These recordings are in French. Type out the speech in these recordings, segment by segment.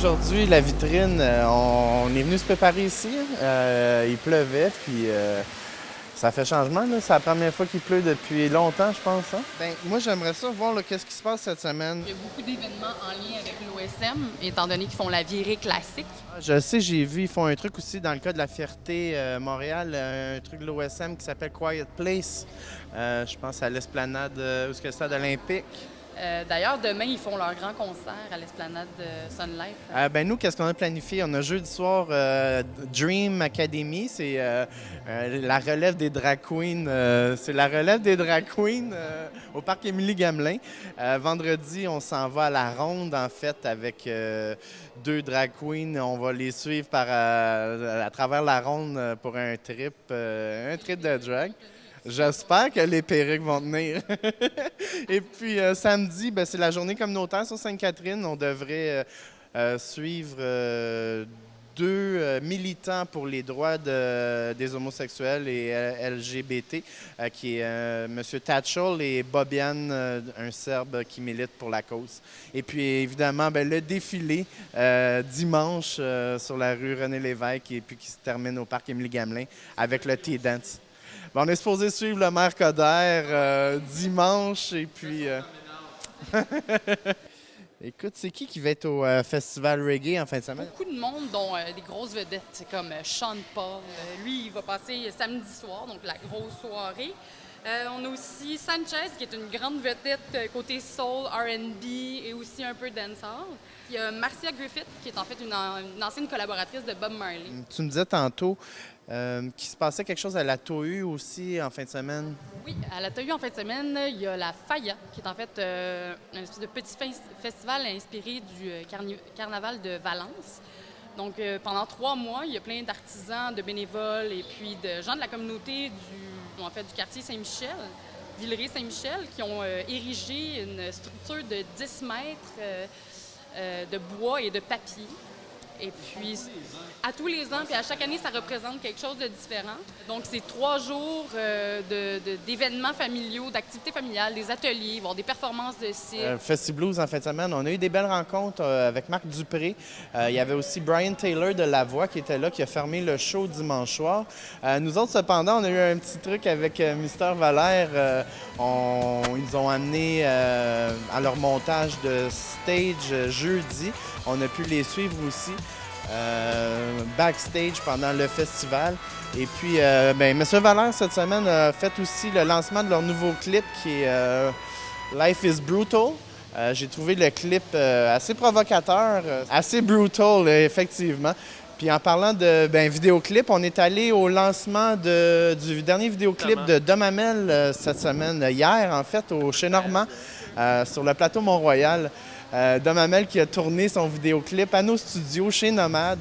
Aujourd'hui, la vitrine, on est venu se préparer ici. Il pleuvait, puis ça fait changement. Là. C'est la première fois qu'il pleut depuis longtemps, je pense. Hein? Ben, moi, j'aimerais ça voir qu'est-ce qui se passe cette semaine. Il y a beaucoup d'événements en lien avec l'OSM, étant donné qu'ils font la virée classique. Je sais, j'ai vu, ils font un truc aussi dans le cas de la Fierté Montréal, un truc de l'OSM qui s'appelle Quiet Place. Je pense à l'esplanade, où est-ce que c'est, stade olympique. D'ailleurs, demain, ils font leur grand concert à l'esplanade Sun Life. Ben nous, qu'est-ce qu'on a planifié? On a jeudi soir Dream Academy, c'est la relève des drag queens. C'est la relève des drag queens au parc Émilie-Gamelin. Vendredi, on s'en va à la ronde, en fait, avec deux drag queens. On va les suivre à travers la ronde pour un trip de drag. J'espère que les perruques vont tenir. Et puis samedi, ben, c'est la journée communautaire sur Sainte-Catherine. On devrait suivre deux militants pour les droits des homosexuels et LGBT, qui est M. Tatchell et Bobian, un Serbe qui milite pour la cause. Et puis évidemment, ben, le défilé dimanche sur la rue René-Lévesque et puis qui se termine au parc Émilie-Gamelin avec le T-Dance. Bon, on est supposé suivre le maire Coderre dimanche et puis... Écoute, c'est qui va être au festival reggae en fin de semaine? Beaucoup de monde, dont des grosses vedettes comme Sean Paul. Lui, il va passer samedi soir, donc la grosse soirée. On a aussi Sanchez, qui est une grande vedette côté soul, R&B et aussi un peu dancehall. Il y a Marcia Griffith, qui est en fait une ancienne collaboratrice de Bob Marley. Tu me disais tantôt qu'il se passait quelque chose à la TOU aussi en fin de semaine. Oui, à la TOU en fin de semaine, il y a la Faya, qui est en fait un espèce de petit festival inspiré du carnaval de Valence. Donc, pendant 3 mois, il y a plein d'artisans, de bénévoles et puis de gens de la communauté du quartier Saint-Michel, Villeray-Saint-Michel, qui ont érigé une structure de 10 mètres de bois et de papier. Et puis, à tous les ans, puis à chaque année, ça représente quelque chose de différent. Donc, c'est 3 jours d'événements familiaux, d'activités familiales, des ateliers, voire des performances de cirque. Festi-Blues en fin de semaine. On a eu des belles rencontres avec Marc Dupré. Il y avait aussi Brian Taylor de La Voix qui était là, qui a fermé le show dimanche soir. Nous autres, cependant, on a eu un petit truc avec Mister Valère. Ils nous ont amené à leur montage de stage jeudi. On a pu les suivre aussi backstage pendant le festival. Et puis, M. Valère, cette semaine, a fait aussi le lancement de leur nouveau clip qui est Life is Brutal. J'ai trouvé le clip assez provocateur, assez brutal, effectivement. Puis en parlant de vidéoclip, on est allé au lancement du dernier vidéoclip de Dom Hamel cette semaine, hier en fait, chez Normand, sur le plateau Mont-Royal. Dom Hamel qui a tourné son vidéoclip à nos studios chez Nomade.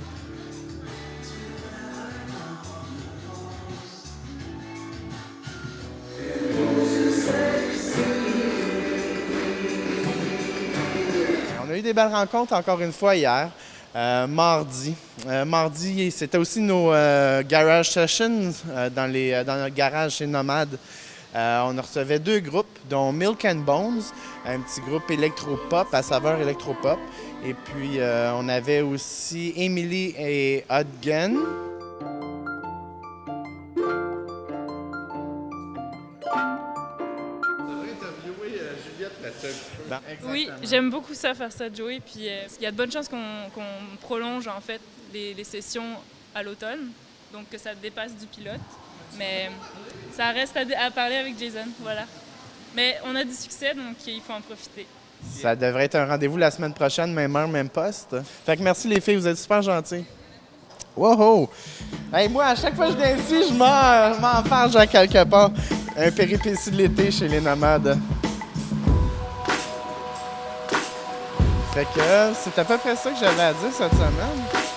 On a eu des belles rencontres encore une fois hier. Mardi, c'était aussi nos garage sessions dans le garage chez Nomade. On recevait 2 groupes, dont Milk and Bones, un petit groupe électropop, à saveur électropop. Et puis, on avait aussi Emily et Hodgen. Oui, j'aime beaucoup ça, faire ça, Joey. Puis il y a de bonnes chances qu'on prolonge en fait les sessions à l'automne, donc que ça dépasse du pilote. Mais ça reste à parler avec Jason, voilà. Mais on a du succès, donc il faut en profiter. Ça devrait être un rendez-vous la semaine prochaine, même heure, même poste. Fait que merci les filles, vous êtes super gentils. Wow! Hey, moi, à chaque fois que je viens ici, je m'enfarge à quelque part. Un péripétie de l'été chez les Nomades. Fait que c'est à peu près ça que j'avais à dire cette semaine.